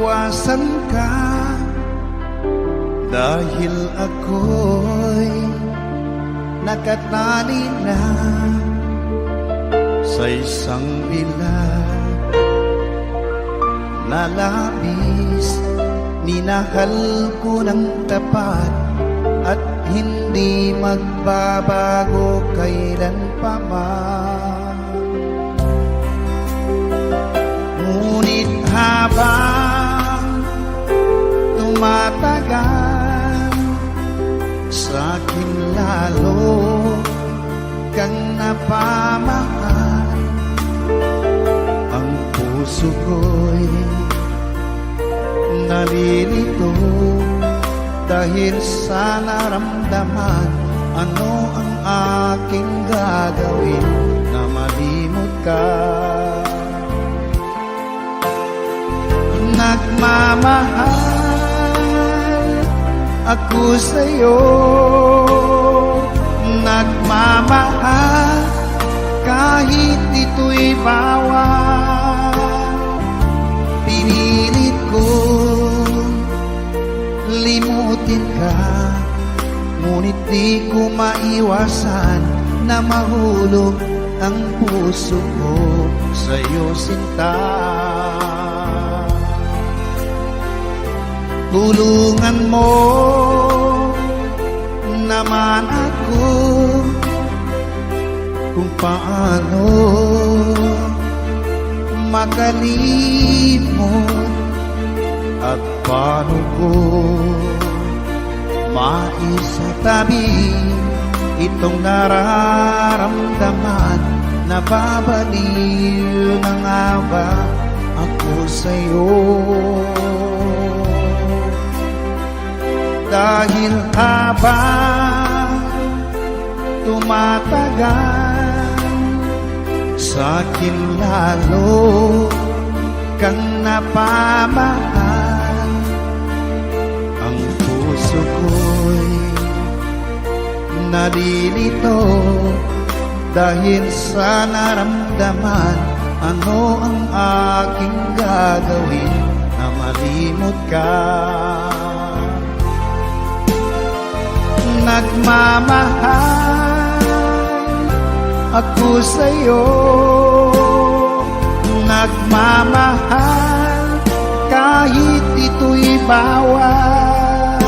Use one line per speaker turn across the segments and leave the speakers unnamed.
maiwasan ka, dahil ako'y nakatali na sa isang bilag na labis. Minahal ko ng tapat at hindi magbabago kailan pa man. Ngunit habang tumatagal, sa'kin lalo kang napamahal. Ang puso ko'y nalilito dahil sa naramdaman. Ano ang aking gagawin na malimot ka? Nagmamahal ako sa'yo, nagmamahal kahit ito'y bawal. Pinilit ko limutin ka, ngunit di ko maiwasan na mahulog ang puso ko sa'yo, sinta. Tulungan mo naman ako kung paano makalimot at paano ko maisatabi itong nararamdaman. Nababaliw na nga ba ako sa'yo? Dahil habang tumatagal, sa'kin lalo kang napamahal. Ang puso ko'y nalilito dahil sa naramdaman. Ano ang aking gagawin na malimot ka? Nagmamahal ako sa'yo, nagmamahal kahit ito'y bawal.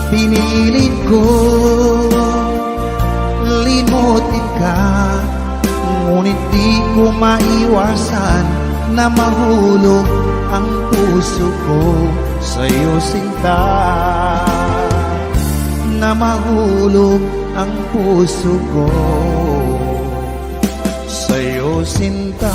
Pinilit ko limutin ka, ngunit di ko maiwasan na mahulog ang puso ko sa'yo, sinta. Na mahulog ang puso ko sa'yo, sinta.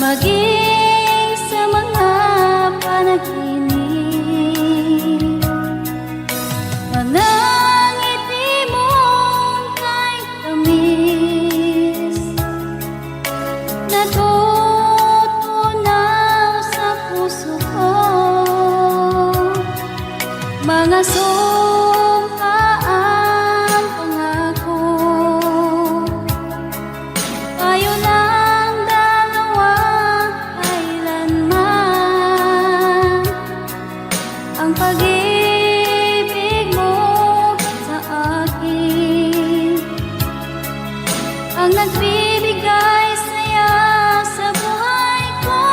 maging sa mga panaginip. Mga ngiti mong kay tamis, natutunaw sa puso ko. Mga sumpaan pangako, tayo lang dalawa kailanman. Ang pag-ibig mo sa akin ang nagbibigay saya sa buhay ko.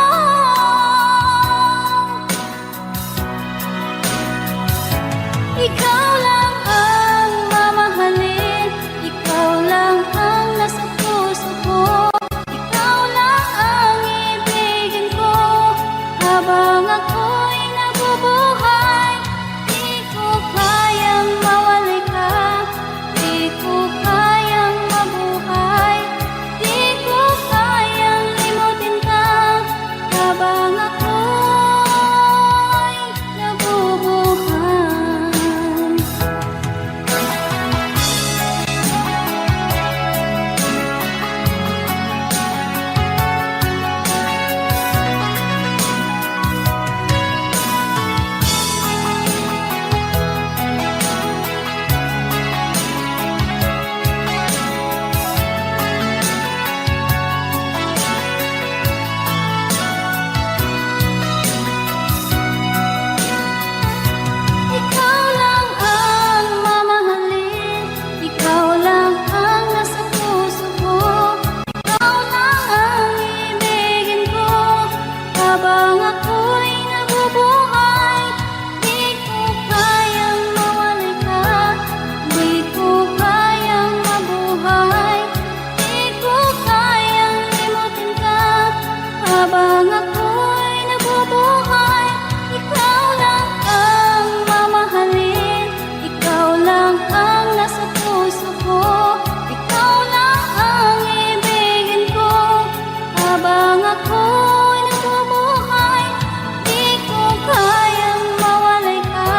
Ikaw lang ang mamahalin, ikaw lang ang nasa puso ko. Ikaw lang ang ibigin ko habang ako'y nabubuhay. Di ko kayang mawalay ka, di ko kayang mabuhay, di ko kayang limutin ka habang ako'y nabubuhay. Ikaw lang ang mamahalin, ikaw lang ang nasa puso ko. Ikaw lang ang ibigin ko habang ako'y nabubuhay. Di ko kayang mawalay ka, di ko kayang mabuhay, di ko kayang limutin ka habang ako'y nabubuhay. Ikaw lang ang mamahalin, ikaw lang ang nasa puso ko. Ikaw lang ang ibigin ko habang ako'y nabubuhay. Di ko kayang mawalay ka,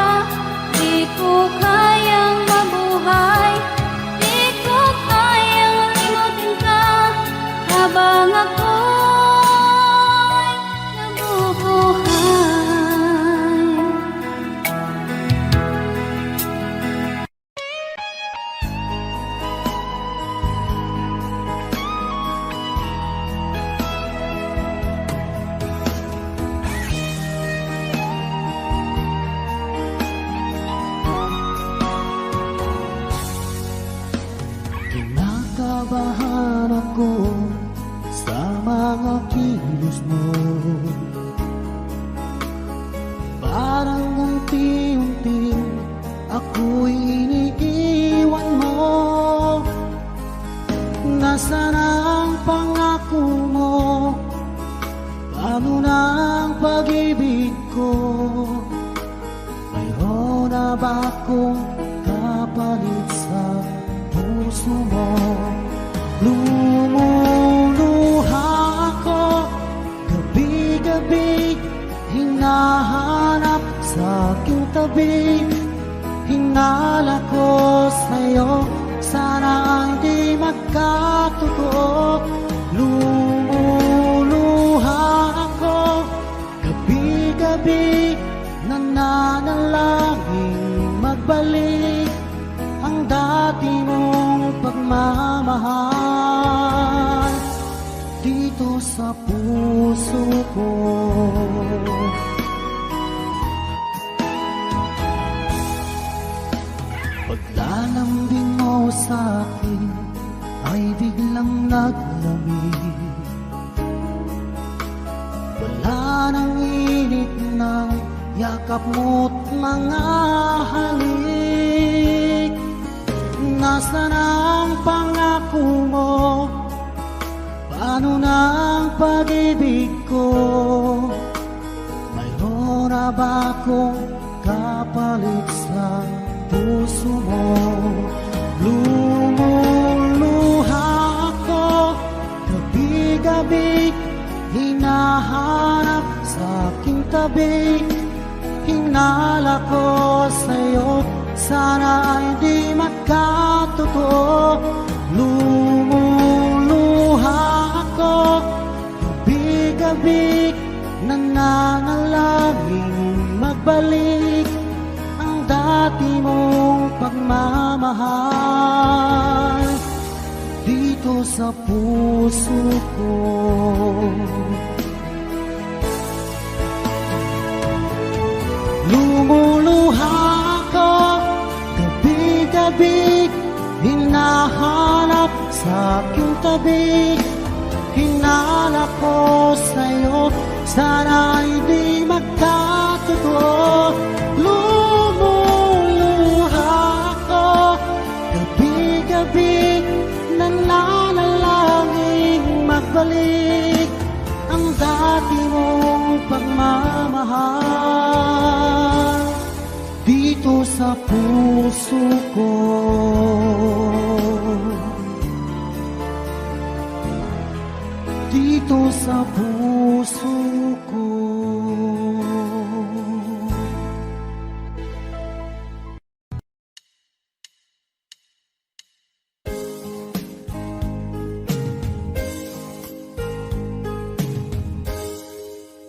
di ko kayang mabuhay, di ko kayang limutin ka habang ako'y nabubuhay.
Kinakabahan ako sa mga kilos mo. Parang unti-unti ako'y iniiwan mo. Nasaan ang pangako mo? Paano na ang pag-ibig ko? Mayroon na ba akong kapalit sa puso mo? Lumuluha ako gabi-gabi, hinahanap sa aking tabi. Hinala ko sa'yo, sana hindi magkatotoo. Lumuluha ako gabi-gabi, nananalangin magbalik ang dati mong pagmamahal dito sa puso ko. Paglalambing mo sa akin ay biglang naglamig. Wala nang init ng yakap mo't mga halik. Nasaan ang pangako mo? Paano na ang pag-ibig ko? Mayroon na ba akong kapalit sa puso mo? Lumuluha ako gabi-gabi, hinahanap sa aking tabi. Hinala ko sa'yo, sana ay di magkatotoo. Lumuluha ako, gabi-gabi, nananalangin magbalik ang dati mong pagmamahal dito sa puso ko. Lumuluha ako, gabi-gabi, hinahanap sa aking tabi. Hinala ko sa'yo, sana ay di magkatotoo. Lumuluha ako, gabi-gabi, nananalangin magbalik ang dati mong pagmamahal dito sa puso ko. Dito sa puso ko.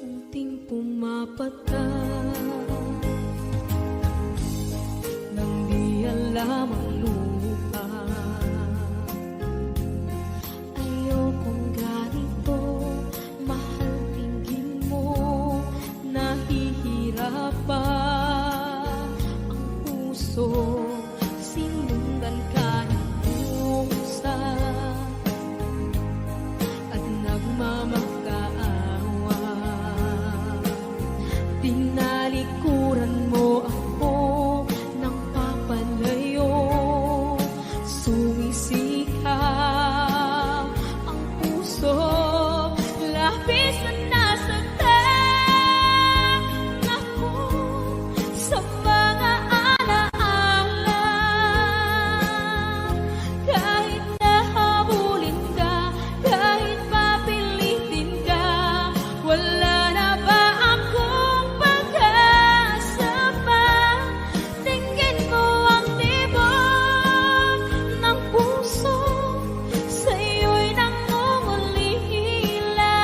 Unting pumapata nang di alam ang lupa. Ayokong ganito, mahal, tingin mo, nahihirapan ang puso. Sinundan ka ng pusa at nagmamakaawa. Tinalikuran mo ako ng papalayo, sumisikap ang puso, labis na nasaktan ako sa mga alaala. Kahit nahabulin ka, kahit papilitin ka, wala na ba akong pag-asa pa? Tingin mo ang tibok ng puso, sa'yo'y nangungulila.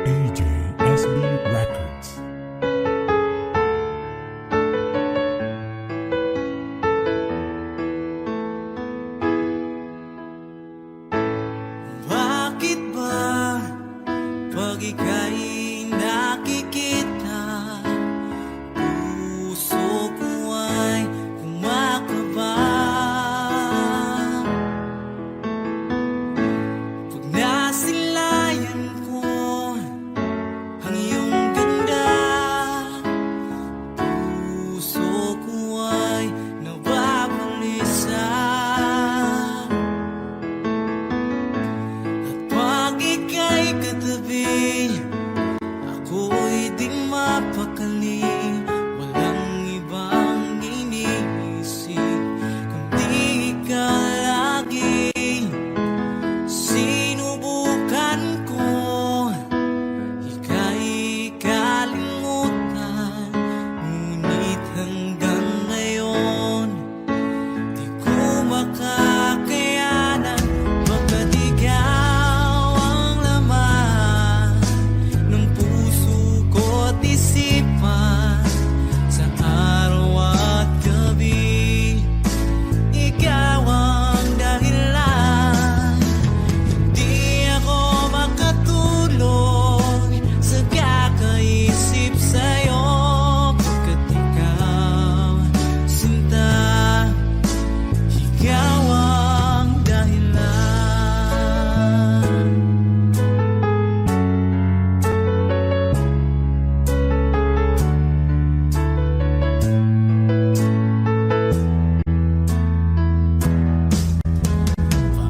AJSB Records.
Bakit ba pag ika'y nakikita, puso ko ay kumakaba? Pag nasilayan ko ang iyong ganda, puso ko ay nababalisa. Pag ika'y katabi, ako'y di mapakali. Walang ibang iniisip kundi ikaw lagi. Sinubukan ko ika'y kalimutan, ngunit hanggang ngayon di ko makakayanan. Baga't ikaw ang laman ng puso ko't isipan, sa araw at gabi ikaw ang dahilan. Di ako makatulog sa kakaisip sa'yo, pagkat ikaw, sinta, ikaw ang dahilan.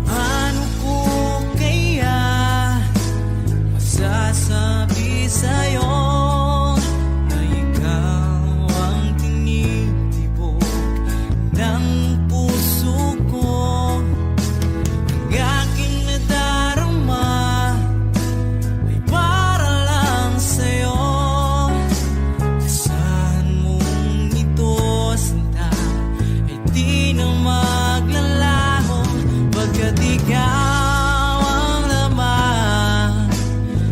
Paano ko kaya masasabi sa'yo na ikaw ang tinitibok ng puso ko? Ang aking nadarama ay para lang sa'yo. Asahan mong ito, sinta, ay di na maglalaho, pagkat ikaw ang laman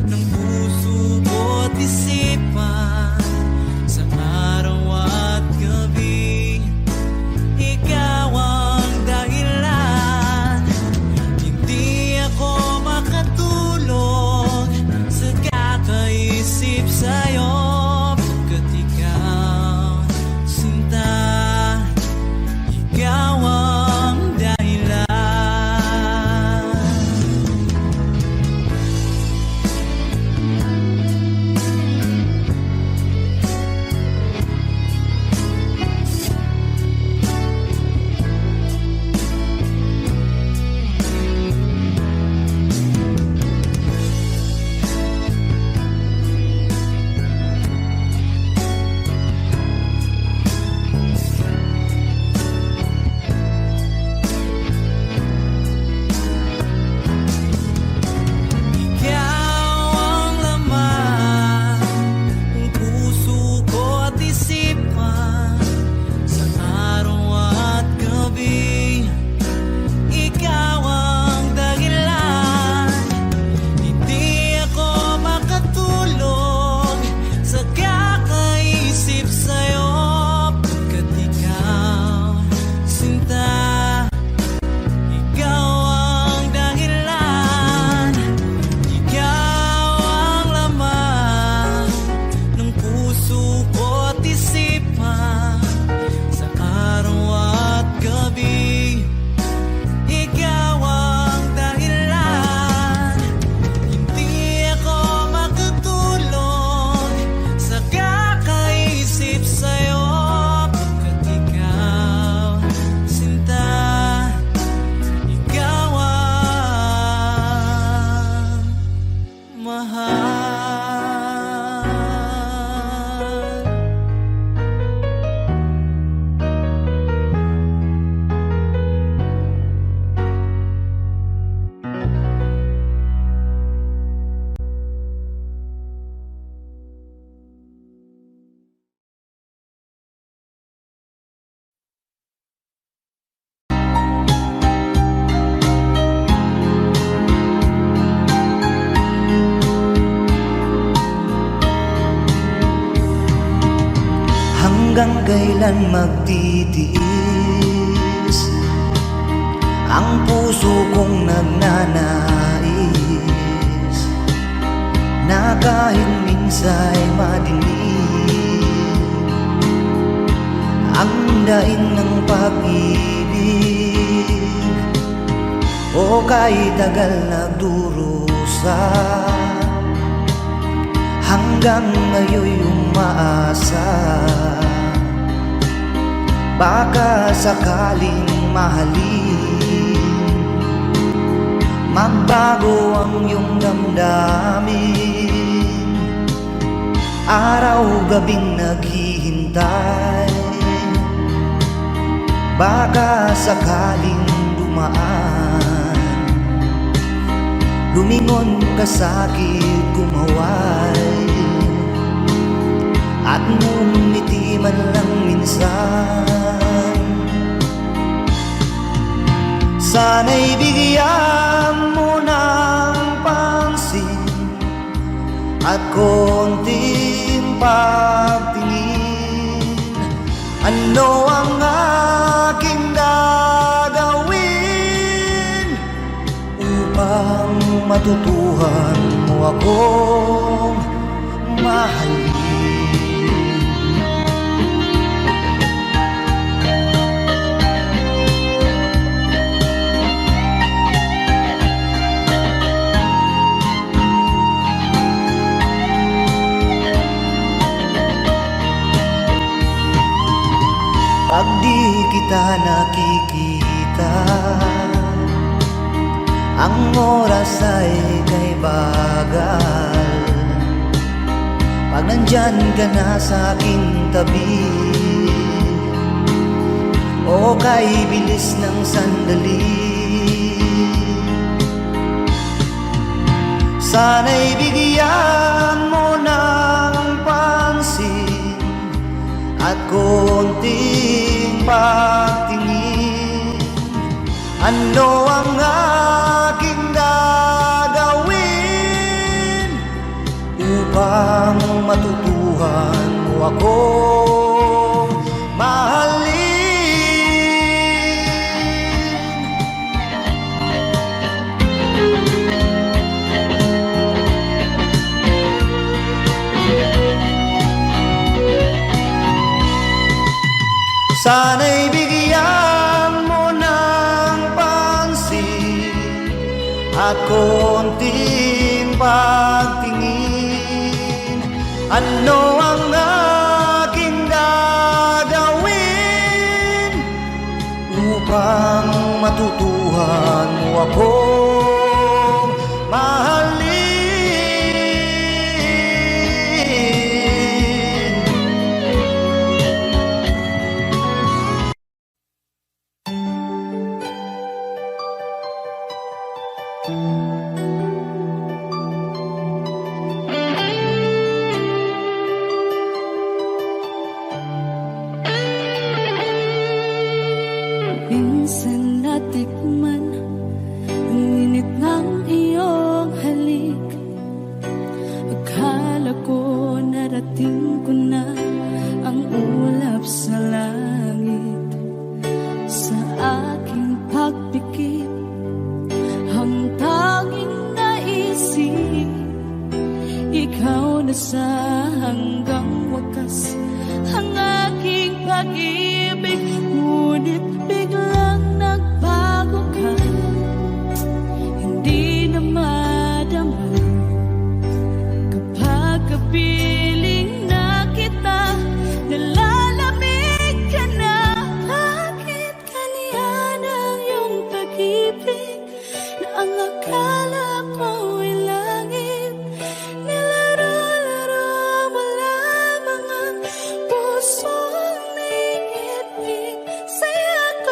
ng puso ko't isipan, sa araw at gabi ikaw ang dahilan. Hindi ako makatulog sa kakaisip sa'yo, pagkat ikaw, sinta, ikaw ang dahilan. Ikaw ang laman ng puso ko't isipan, sa araw at gabi ikaw ang dahilan. Hindi ako makatulog sa kakaisip sa'yo, pagkat ikaw, sinta, ikaw ang dahilan. Ikaw ang laman ng puso ko't isipan, sa araw at gabi ikaw ang dahilan. Hindi ako makatulog sa kakaisip sa'yo, pagkat ikaw, sinta, ikaw ang mahal. Hanggang kailan magtitiis ang puso kong nagnanais na kahit minsa'y madilim ang daing ng pag-ibig, o kahit tagal nagdurusa hanggang ngayon'y umaasa. Baka sakaling mahalin, magbago ang iyong damdamin. Araw-gabing naghihintay, baka sakaling dumaan, lumingon ka sa'kin, kumaway, at ngumiti man lang minsan. Sana'y bigyan mo ng pansin at konting pagtingin. Ano ang aking gagawin upang matutuhan mo akong mahalin? Pag di kita nakikita, ang oras ay kay bagal. Pag nandyan ka na sa aking tabi, o kay bilis ng sandali, sana'y bigyan mo ng pansin at konting pagtingin. Ano ang aking gagawin upang matutuhan mo akong mahalin? Sana'y bigyan mo ng pansin at konting pagtingin. Ano ang aking gagawin upang matutuhan mo akong mahalin?
Minsan natikman ang init ng iyong halik. Akala ko narating ko na ang ulap sa langit. Sa aking pagpikit, ang tanging naisip, ikaw na sa hanggang wakas ang aking pag-ibig. Ngunit biglang nagbago ka, hindi na madama. Kapag kapiling na kita, nalalamig ka na. Bakit kaniyan ang iyong pag-ibig na ang akala ko ay langit? Nilaro-laro mo lamang ang pusong naigit-igit. Saya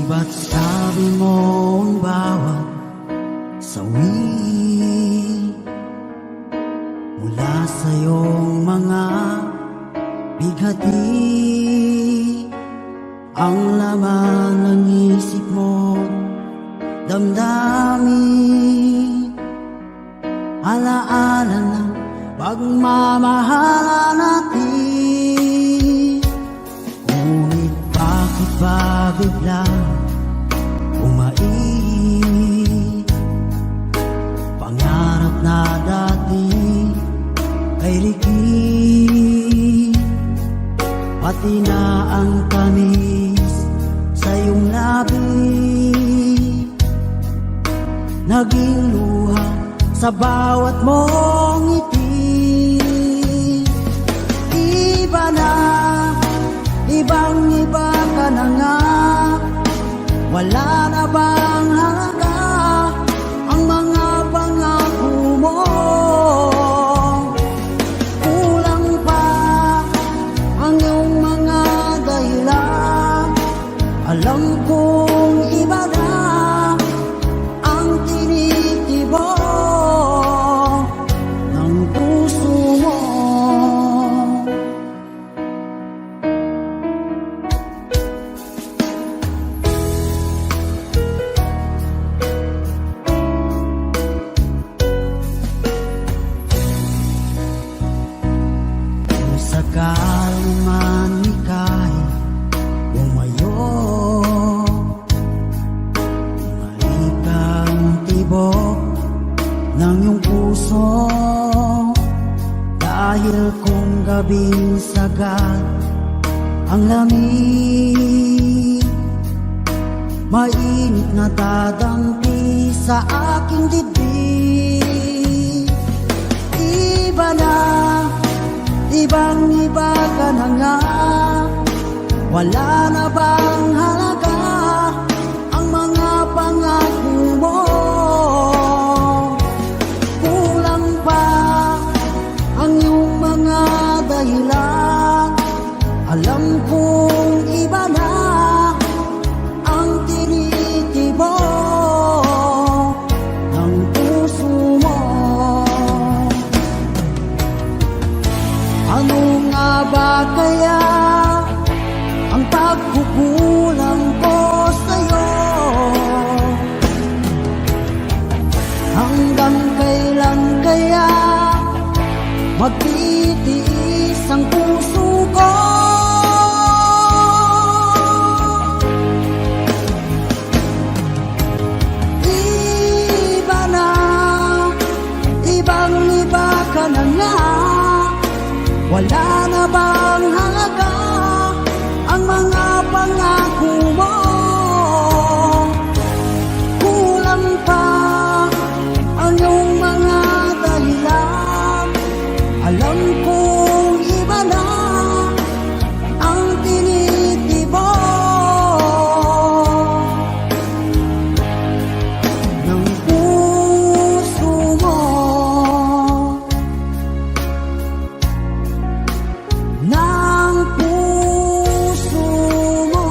ba't sabi mo ang bawat sawi mula sa iyong mga bighati ang laman ng isip mo, damdamin, alaala ng pagmamahala natin. Ngunit bakit ba biglang umait? Pangarap na dati ay ligid, pati na ang tamis sa iyong labi naging luha sa bawat mong ngiti. Iba na, ibang-iba ka na nga, wala na bang halaga ang mga pangako mo? Kulang pa ang iyong mga dahilan, alam kong iba na ang tinitibok ng puso mo. Kung sakali man ika'y umayo, malikang tibok ng iyong puso, dahil kung gabing sagad ang lamig, mainit na dadampi sa aking dibdib. Iba na, ibang-iba ka na nga, wala na bang halaga ang mga pangako mo? Kulang pa ang iyong mga dahilan, alam kong iba na ang tinitibok ng puso mo. Ano nga ba kaya ang pagkukulang ko sa'yo? Hanggang kailan kaya magtitiis ang puso ko? Iba na, ibang-iba ka na nga, wala na bang halaga ang mga pangako mo? Kulang pa ang iyong mga dahilan, alam kong iba na ang tinitibok ng puso mo. Ng puso mo.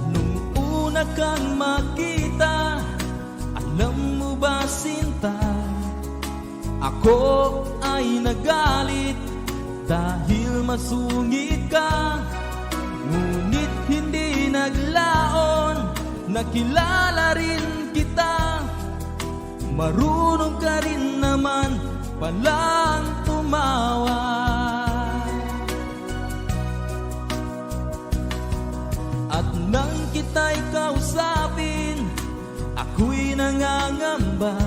Nung una kang makita, alam mo ba sinta, ako ay nagalit dahil masungit ka. Ngunit hindi naglaon, nakilala rin kita. Marunong ka rin naman palang tumawa. At nang kita'y kausapin, ako'y nangangamba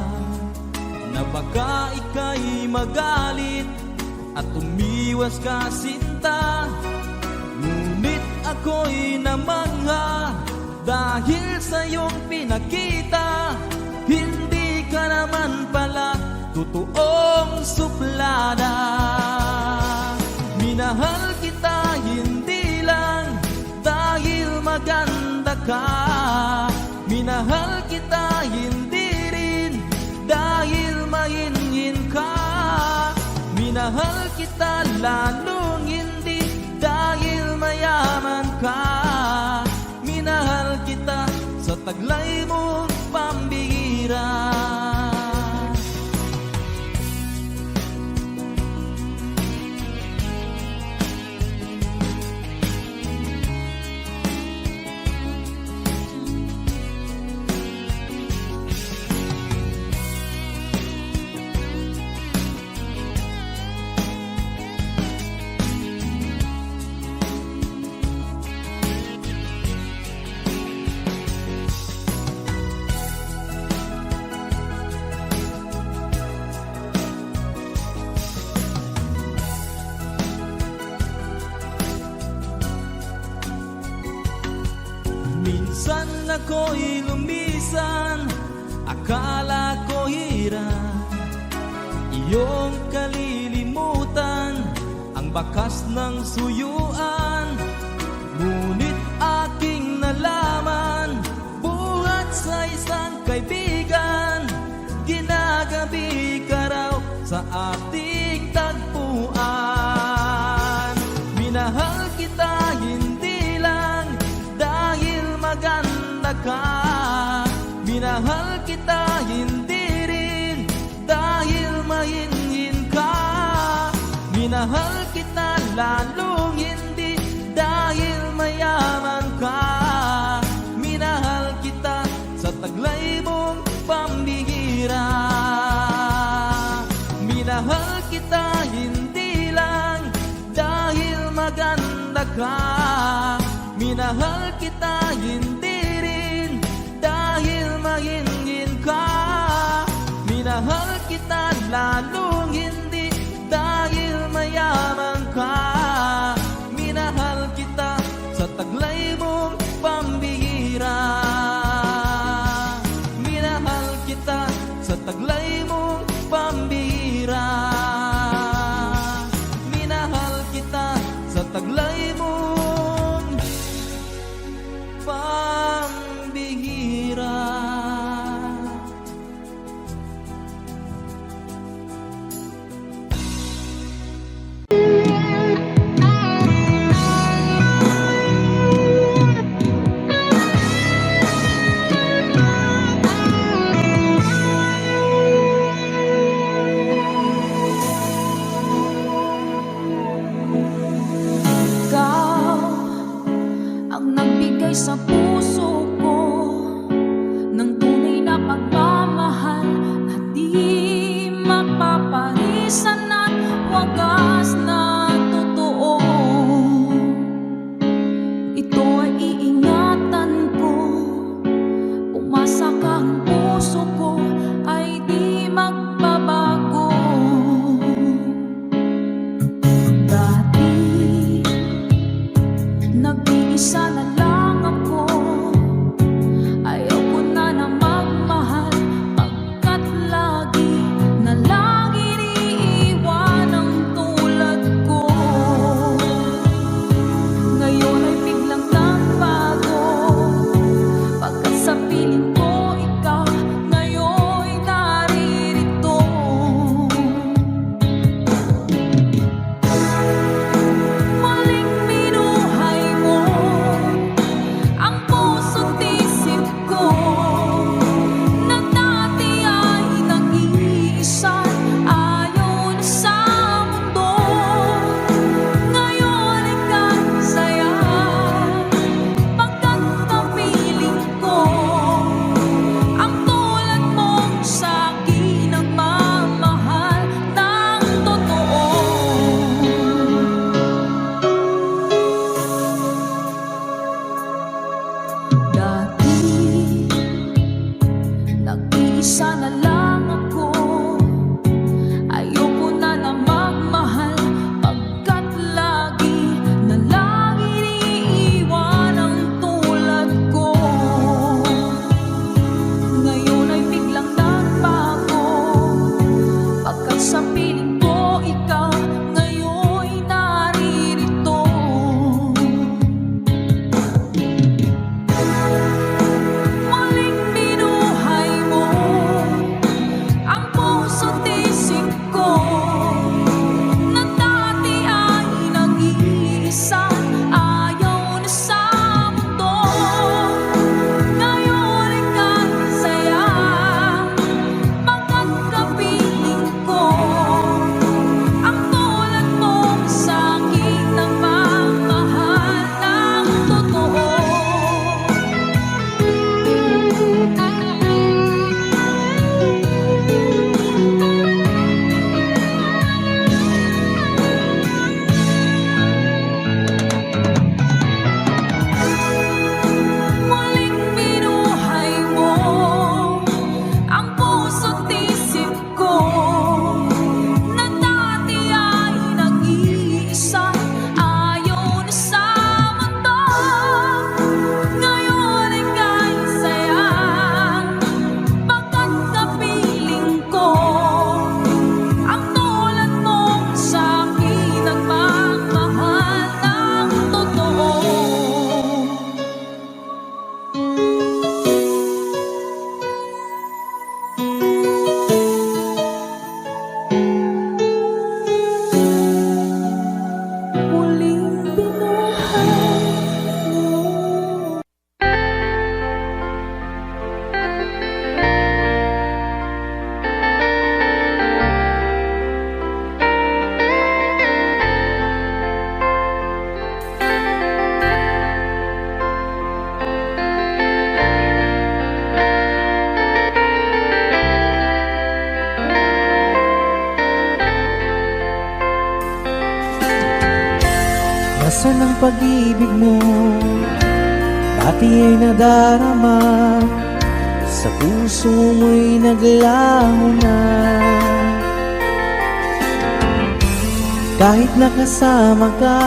na baka ika'y magalit at umiwas ka sinta. Ngunit ako'y namangha dahil sa iyong pinakita, hindi ka naman pala buong suplada. Minahal kita hindi lang dahil maganda ka, minahal kita hindi rin dahil mainhin ka, minahal kita lalong hindi dahil mayaman ka, minahal kita sa taglay mong pambihira. Minsan ako'y lumisan, akala ko hirap iyong kalilimutan ang bakas ng suyuan. Ngunit aking nalaman, buhat sa isang kaibigan, ginagabi ka raw sa ating tagpuan. Minahal kita hindi lang dahil maganda ka, minahal kita hindi rin dahil mainhin ka, minahal kita lalong hindi dahil mayaman ka, minahal kita sa taglay mong pambihira. Minahal kita hindi lang dahil maganda ka, minahal kita hindi rin dahil mainhin ka, minahal kita lalong hindi dahil mayaman ka, minahal kita sa taglay mong pambihira. Minahal kita sa taglay mong pambihira. Minahal kita sa taglay mong pambihira.
Ikaw ang nagbigay sa puso ko ng tunay na pagmamahal na di mapaparisan at wagas na totoo. Ito ay iingatan ko, umasa ka ang puso ko ay di magbabago. Dati nag-iisa na lang ako, ayaw ko na na magmahal pagkat lagi na lang iniiwan ang tulad ko. Ngayon ay biglang nagbago, pagkat sa piling ko ikaw ngayon'y naririto. Muling minuhay mo ang puso't isip ko, na dati ay nag-iisa, ayaw na sa mundo. Ngayon ay kasaya, pagkat kapiling ko ang tulad mong sa'kin ang mamahal ng totoo. Dati nag-iisa na lang ako, ayoko na na magmahal pagkat lagi na lang iniiwan ang tulad ko. Ngayon ay biglang nagbago,
Asan ang pag-ibig mo? Dati ay nadarama, sa puso mo'y naglaho na. Kahit nakasama ka,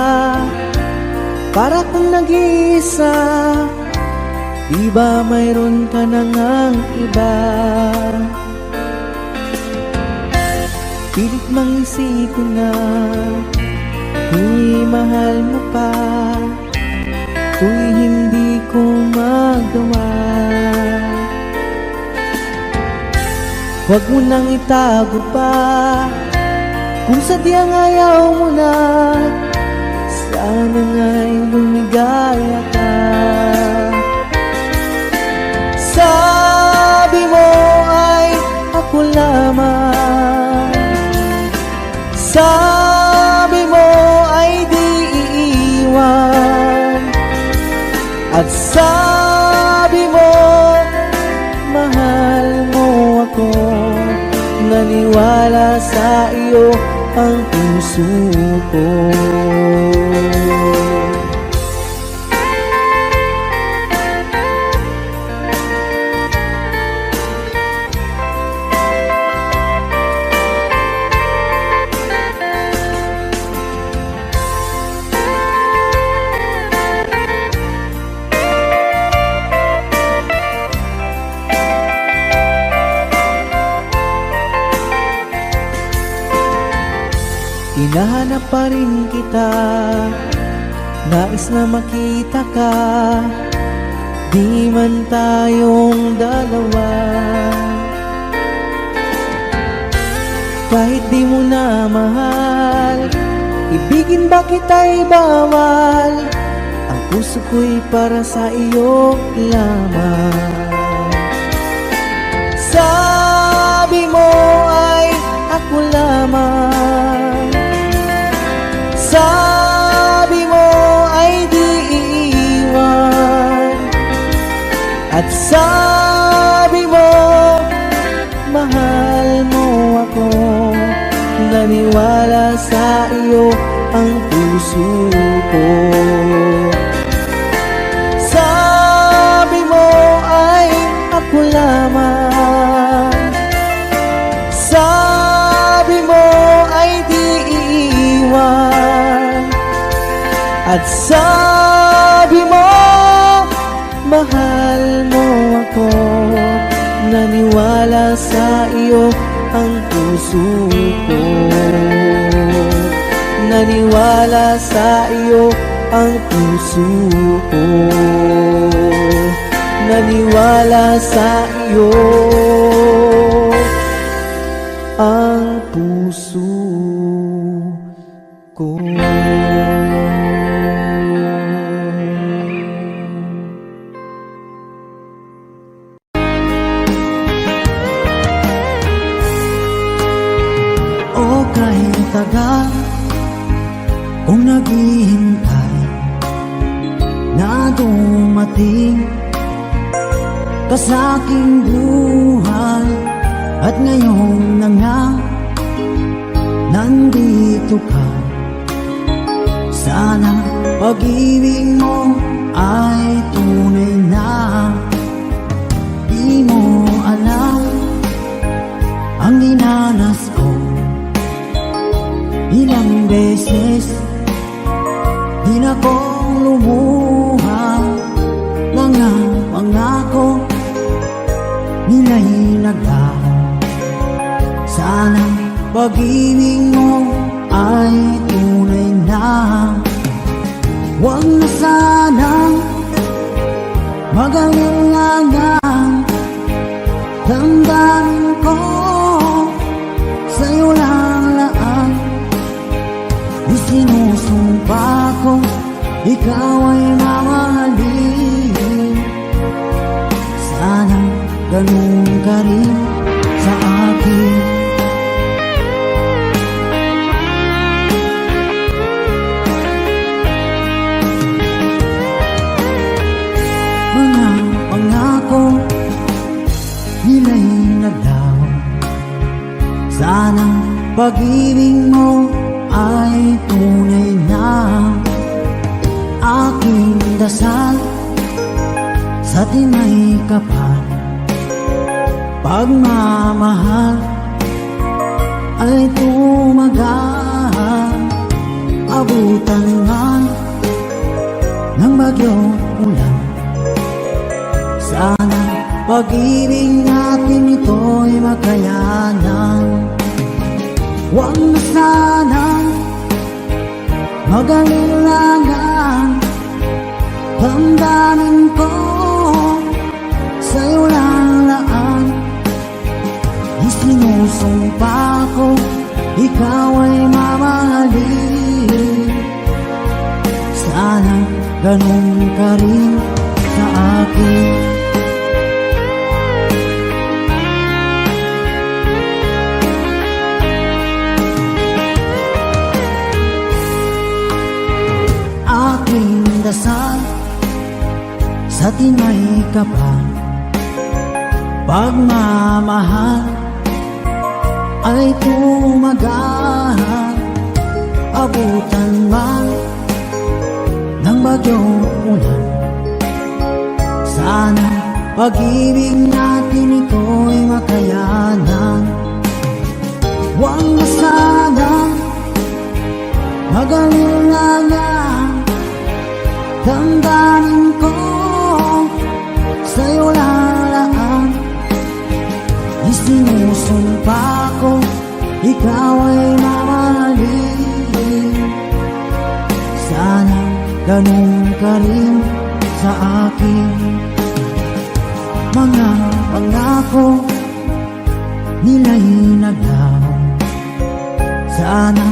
para kang nag-iisa. Di ba mayroon ka na ngang iba? Pilit mang isipin na di mahal mo pa, to'y hindi ko magawa. Huwag mo nang itago pa, kung sadyang ayaw mo na, sana nga'y lumigaya ka. Sabi mo ay ako lamang, sabi mo ay di iiwan, at sabi mo mahal mo ako. Naniwala sa iyo ang puso ko. Hinahanap pa rin kita, nais na makita ka, di man tayong dalawa. Kahit di mo na mahal, ibigin ba kita'y bawal? Ang puso ko'y para sa iyo lamang. Sabi mo ay ako lamang, sabi mo ay di iiwan, at sabi mo mahal mo ako. Naniwala sa iyo ang puso ko. Sabi mo ay ako lamang, sabi mo ay di iiwan, at sabi mo mahal mo ako. Naniwala sa iyo ang puso ko. Naniwala sa iyo ang puso ko. Naniwala sa iyo ang puso ko.
O kahit tagal kung naghihintay na dumating ka sa aking buhay, at ngayon na nga nandito ka. Sana pag-ibig mo ay tunay na. Di mo alam ang dinanas ko, ilang beses din akong lumuha. Mga pangako nila'y naglaho. Sana pag-ibig mo ay tunay na. Huwag na sanang mag-alinlangan, damdamin ko sa'yo lang laan. Isinusumpa ko ikaw ay mamahalin. Sana ganun ka rin sa akin. Mga pangako nila'y naglaho. Sana pag-ibig mo ay tunay na. Aking dasal sa tinay kapal, pagmamahal ay tumagal. Abutan man ng bagyong ulan, sana pag-ibig natin ito'y makayanan. Huwag na sanang mag-alilangan, damdamin ko sa'yo lalaan. Isinusumpa ko, ikaw ay mamahalin. Sana ganun ka rin sa akin. Aking dasal sa tinay kapal, pagmamahal ay tumagal. Abutan man ng bagyong ulan, sana pag-ibig natin ito'y makayanan. Huwag na sanang mag-alilangan, damdamin ko sa'yo lalaan. Isinusumpa ko, ikaw ay mamahalin. Sana ganun ka rin sa akin. Mga pangako nila'y naglaho, sana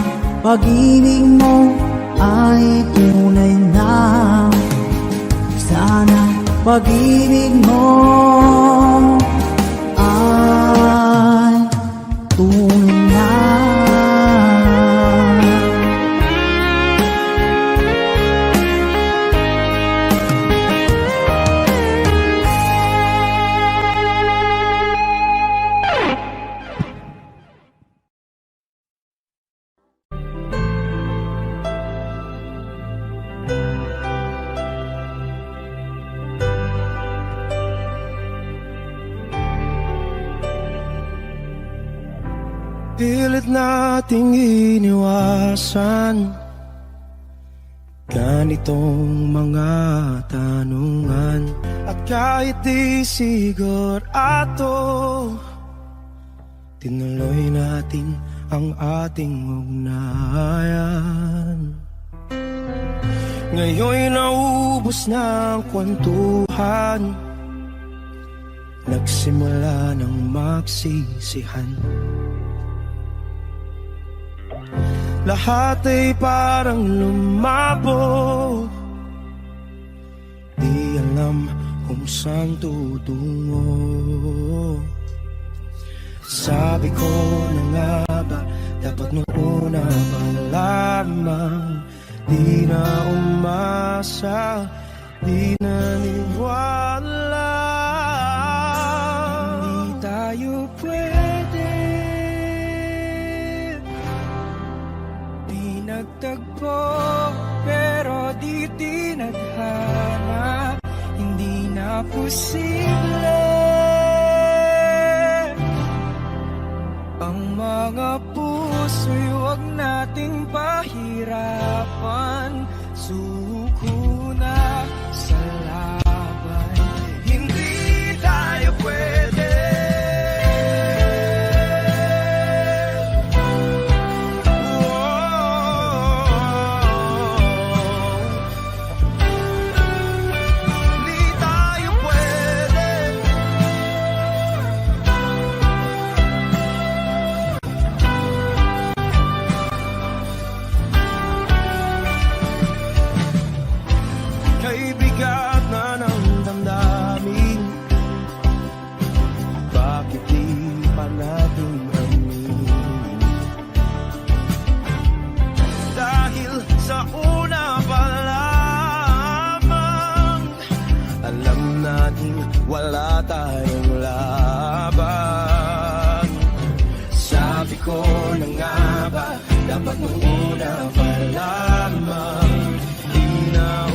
pag-ibig mo ay tunay na. Sana pag-ibig mo ay tunay na.
Pilit nating iniwasan ganitong mga tanungan, at kahit di sigurado, tinuloy natin ang ating ugnayan. Ngayon'y naubos na ang kwentuhan, nagsimula ng magsisihan. Lahat ay parang lumabo, di alam kung saan tutungo. Sabi ko na nga ba, dapat nung una pa lamang, di na umasa, di naniwala. Hindi tayo pwede, di nagtagpo, pero di tinadhana. Hindi na posible ang mga puso'y huwag nating pahirapan. Suko na sa laban, hindi tayo pwede. Hindi tayo pwede. Kay bigat na ng damdamin, bakit di pa natin amin? Dahil sa una pa lamang, alam natin wala tayong laban. Sabi ko na nga ba, dapat nung una pa lamang, di na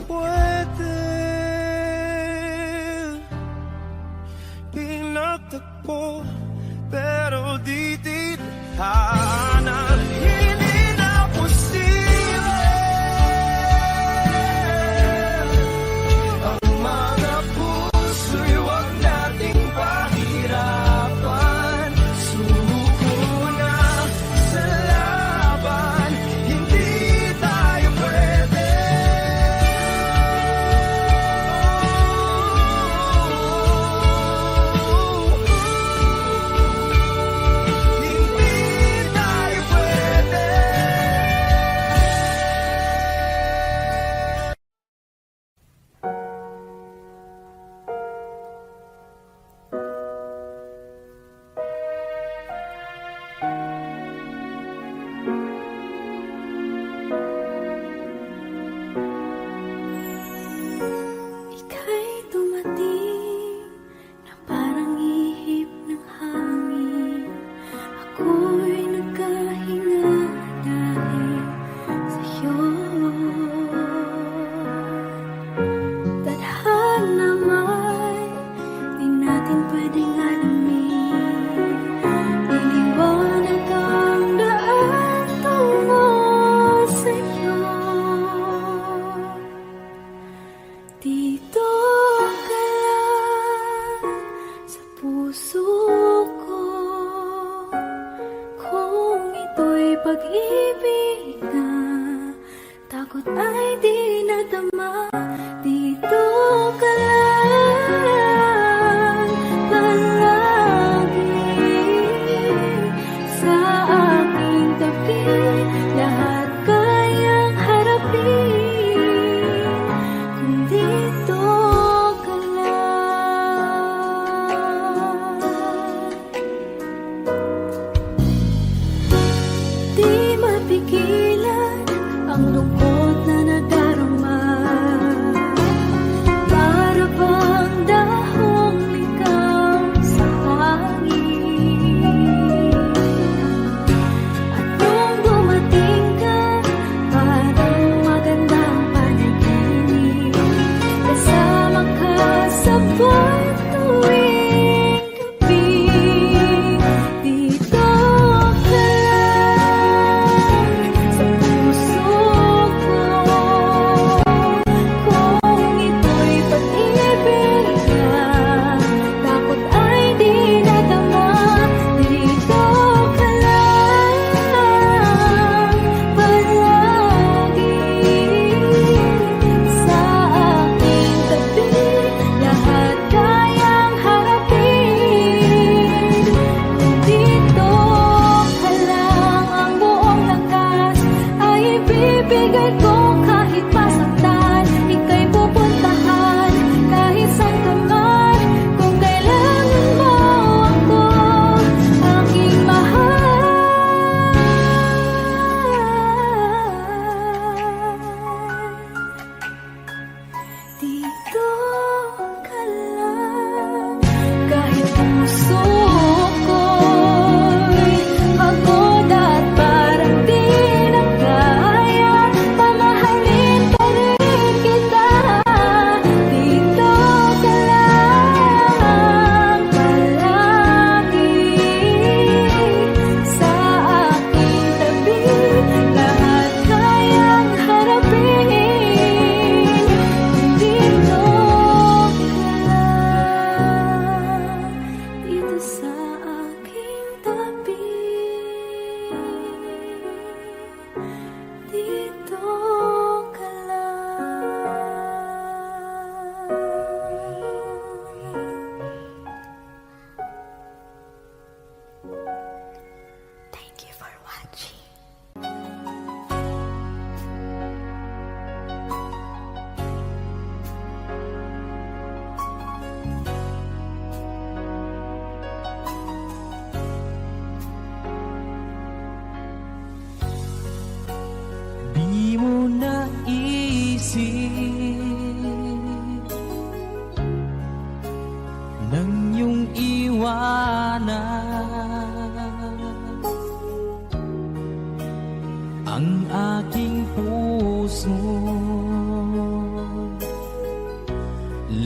pwede pinagtagpo, pero di tithanan. Hindi na posible ang mga puso'y huwag nating pahirapan. Sumuko na sa laban, hindi tayo pwede. Hindi tayo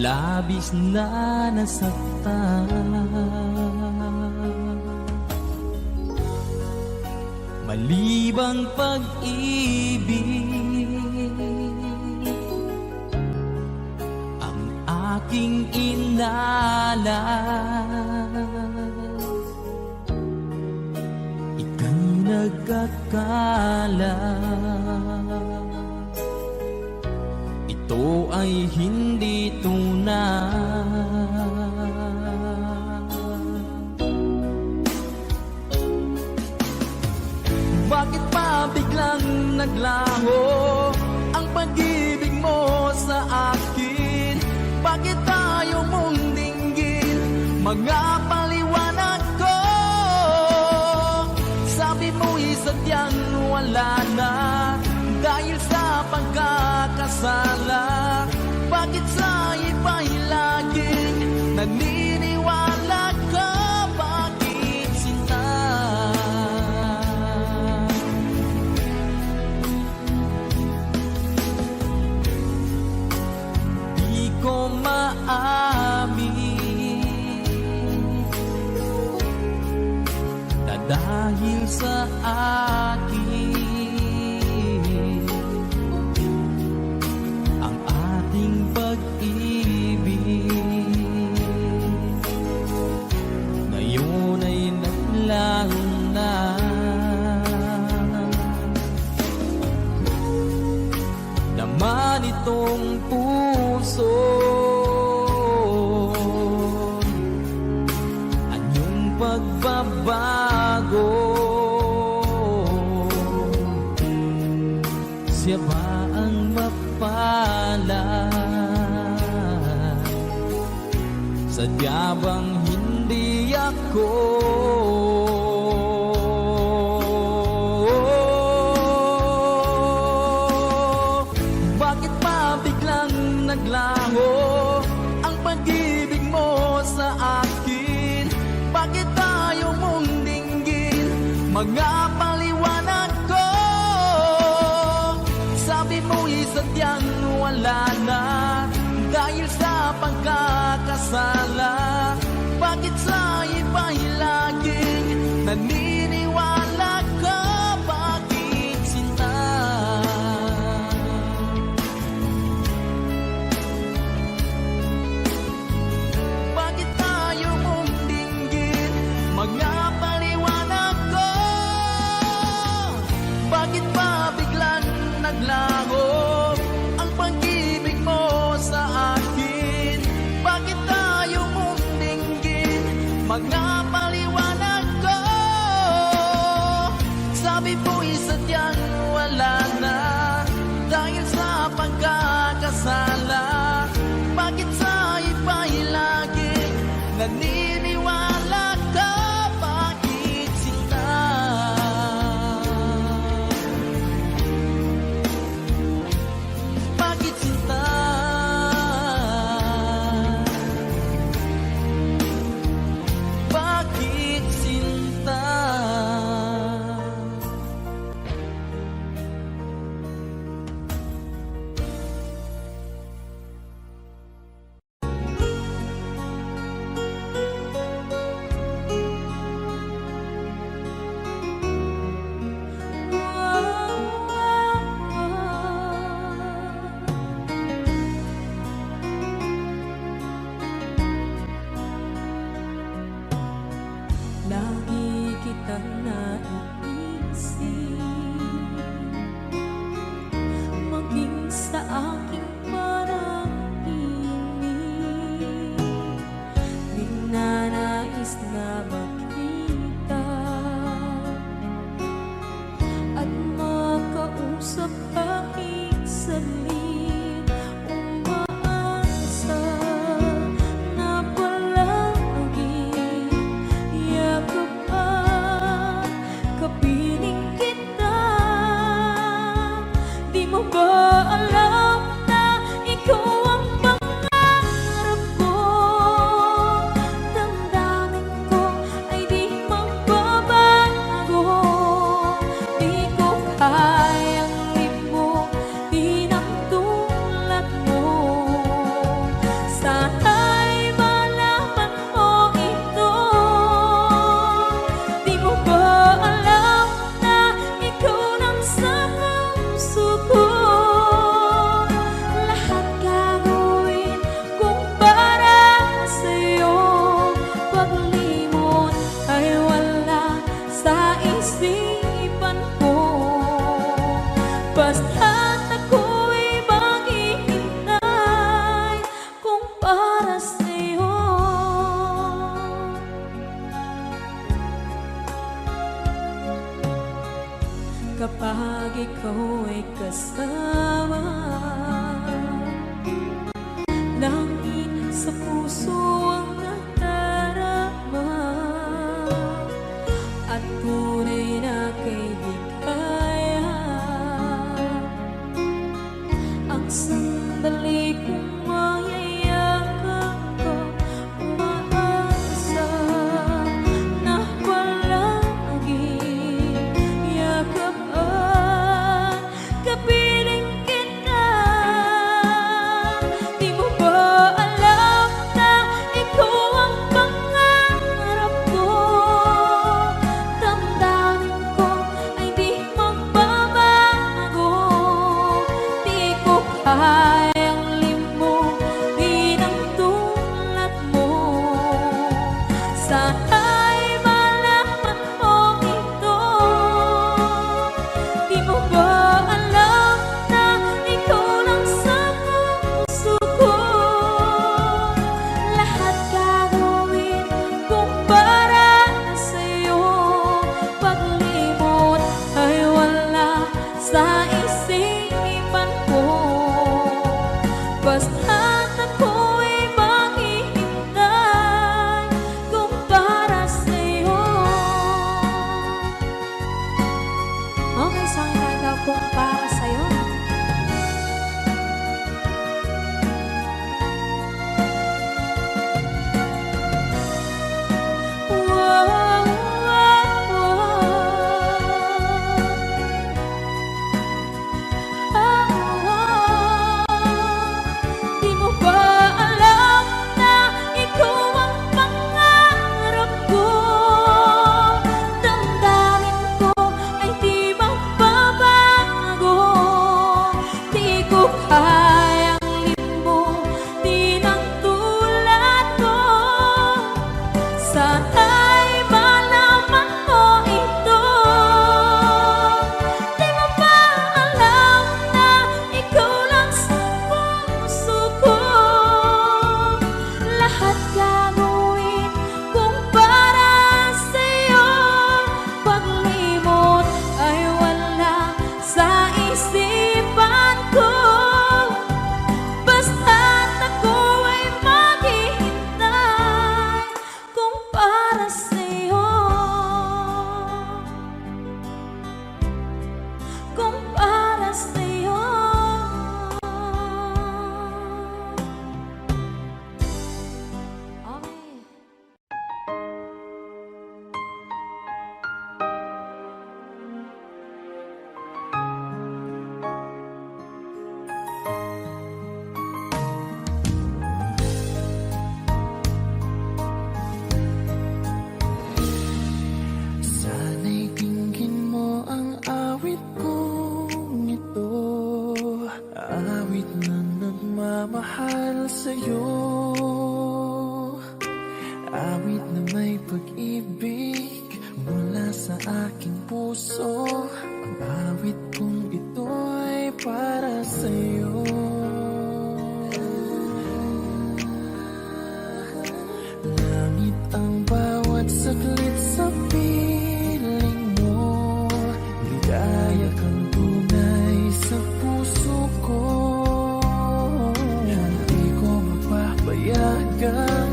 labis na nasaktan. Malibang pag-ibig ang aking inalas, ika'y nagkakala. Ito ay hindi tunay. Bakit pa biglang naglaho ang pag-ibig mo sa akin? Bakit tayo mong dinggin mga paliwanag ko? Sabi mo'y sadyang wala na dahil sa pagkakasala. Bakit sa iba'y laging naniniwala ka? Bakit sinta? Di ko maamin na dahil sa akin ang ating pag-ibig ngayon ay naglaho na. Naman itong puso anyong pagbabago, siya ba ang mapalad? Sadya bang hindi ako? Bakit pa biglang naglaho ang pag-ibig mo sa akin? Bakit tayo mong dinggin mga paliwanag ko? Sabi mo'y sadyang wala na dahil sa pagkakasala. Bakit sa iba'y laging naniniwala ka? Bakit sinta? Bakit tayo mong dinggin mga paliwanag ko? Bakit pa biglang naglaho ang pag-ibig mo ikaw ay kasama. Langit sa puso ang nadarama, at tunay na kaibigan. Ang sandali kong mayayakap ko, umaasa na palaging yakap at kapiling kita. Di mo ba alam na ikaw ang pangarap ko? Damdamin ko ay di magbabago. Di ko kayang limutin ang tulad mo. Sana'y malaman mo ito. Di mo ba alam na ikaw lang sa puso ko? Lahat gagawin kung para sa'yo. Paglimot ay wala sa isipan ko. Basta't ako'y maghihintay kung para sa'yo. Okay, so ang kanta kung para sa'yo. Wow, wow, Di mo ba alam na ikaw ang pangarap ko? Damdamin ko ay di magbabago. Di ko kayang limutin ang tulad ko. Sana'y malaman mo ito. Di mo ba alam na ikaw lang sa puso ko? Lahat gagawin kung para sa'yo. Paglimot ay wala sa isipan ko. Basta't ako ay maghihintay kung para sa'yo. Kung para sa'yo. Okay.
Sana'y tingin mo ang awit kong ito, awit na nagmamahal sa'yo, awit na may pag-ibig mula sa aking puso. Ang awit kong ito'y para sa'yo. Langit ang bawat saglit sa piling mo, ligaya kang tunay sa puso ko. Hindi ko mapapayagan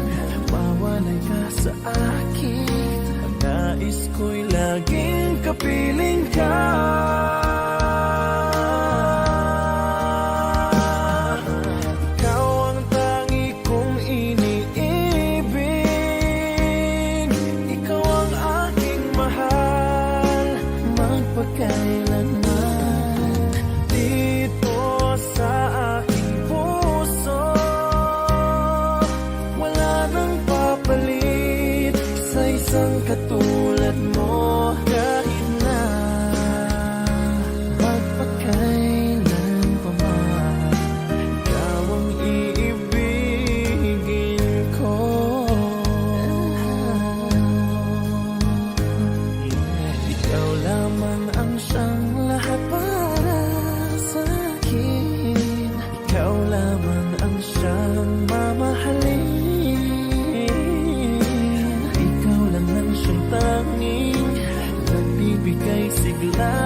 mawalay ka sa akin. Ang nais ko'y laging kapiling ka. Ikaw ang tangi kong iniibig. Ikaw ang aking mahal, magpakailanman. Dito sa aking puso, wala nang papalit sa isang katulad mo. Kahit na magpakailan pa man, ikaw ang iibigin ko. Ikaw lamang ang siyang lahat para sa akin. Ikaw lamang ang siyang mamahalin. Ikaw lang ang siyang tanging nagbibigay sigla